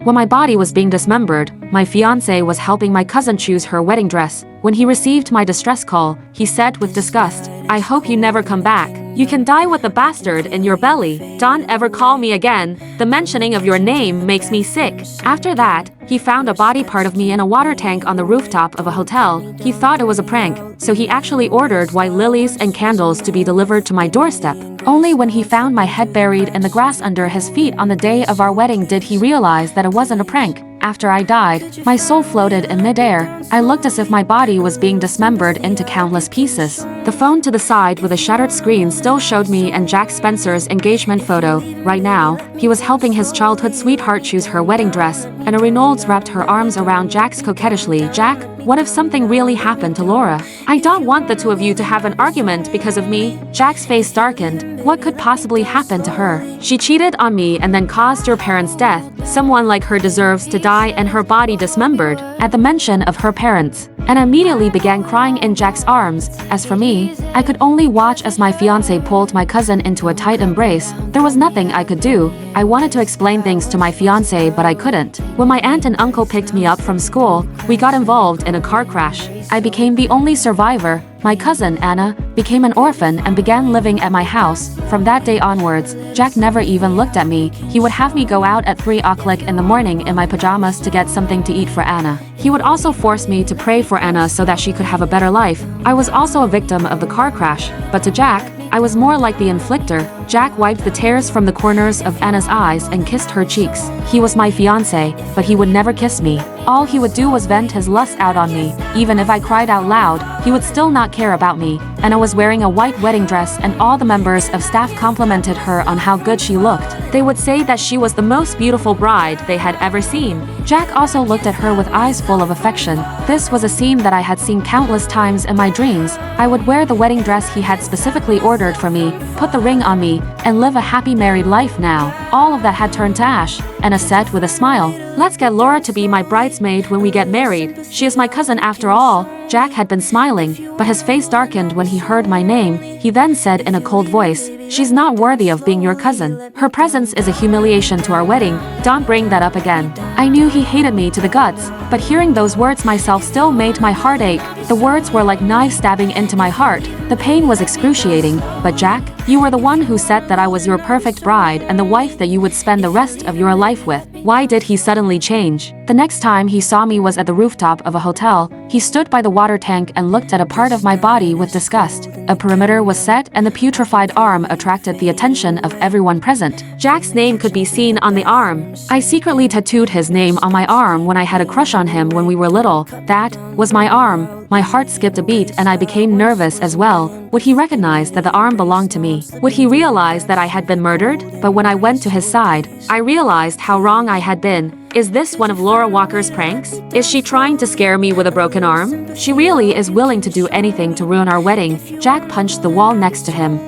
When my body was being dismembered, my fiance was helping my cousin choose her wedding dress. When he received my distress call, he said with disgust, "I hope you never come back. You can die with the bastard in your belly. Don't ever call me again. The mentioning of your name makes me sick." After that, he found a body part of me in a water tank on the rooftop of a hotel. He thought it was a prank, so he actually ordered white lilies and candles to be delivered to my doorstep. Only when he found my head buried in the grass under his feet on the day of our wedding did he realize that it wasn't a prank. After I died, my soul floated in midair. I looked as if my body was being dismembered into countless pieces. The phone to the side with a shattered screen still showed me and Jack Spencer's engagement photo. Right now, he was helping his childhood sweetheart choose her wedding dress, and Reynolds wrapped her arms around Jack's coquettishly. "Jack, what if something really happened to Laura? I don't want the two of you to have an argument because of me." Jack's face darkened. What could possibly happen to her? She cheated on me and then caused your parents' death. Someone like her deserves to die and her body dismembered. At the mention of her parents, and immediately began crying in Jack's arms. As for me, I could only watch as my fiance pulled my cousin into a tight embrace. There was nothing I could do. I wanted to explain things to my fiance, but I couldn't. When my aunt and uncle picked me up from school, we got involved in a car crash. I became the only survivor. My cousin, Anna, became an orphan and began living at my house. From that day onwards, Jack never even looked at me. He would have me go out at 3 o'clock in the morning in my pajamas to get something to eat for Anna. He would also force me to pray for Anna so that she could have a better life. I was also a victim of the car crash, but to Jack, I was more like the inflictor. Jack wiped the tears from the corners of Anna's eyes and kissed her cheeks. He was my fiance, but he would never kiss me. All he would do was vent his lust out on me. Even if I cried out loud, he would still not care about me. Anna was wearing a white wedding dress and all the members of staff complimented her on how good she looked. They would say that she was the most beautiful bride they had ever seen. Jack also looked at her with eyes full of affection. This was a scene that I had seen countless times in my dreams. I would wear the wedding dress he had specifically ordered for me, put the ring on me, and live a happy married life now. All of that had turned to ash. Anna said with a smile, "Let's get Laura to be my bridesmaid when we get married. She is my cousin after all." Jack had been smiling, but his face darkened when he heard my name. He then said in a cold voice, "She's not worthy of being your cousin. Her presence is a humiliation to our wedding. Don't bring that up again." I knew he hated me to the guts, but hearing those words myself still made my heart ache. The words were like knives stabbing into my heart. The pain was excruciating. "But Jack, you were the one who said that I was your perfect bride and the wife that you would spend the rest of your life with. Why did he suddenly change?" The next time he saw me was at the rooftop of a hotel. He stood by the water tank and looked at a part of my body with disgust. A perimeter was set and the putrefied arm attracted the attention of everyone present. Jack's name could be seen on the arm. I secretly tattooed his name on my arm when I had a crush on him when we were little. That was my arm. My heart skipped a beat and I became nervous as well. Would he recognize that the arm belonged to me? Would he realize that I had been murdered? But when I went to his side, I realized how wrong I had been. Is this one of Laura Walker's pranks? Is she trying to scare me with a broken arm? She really is willing to do anything to ruin our wedding. Jack punched the wall next to him.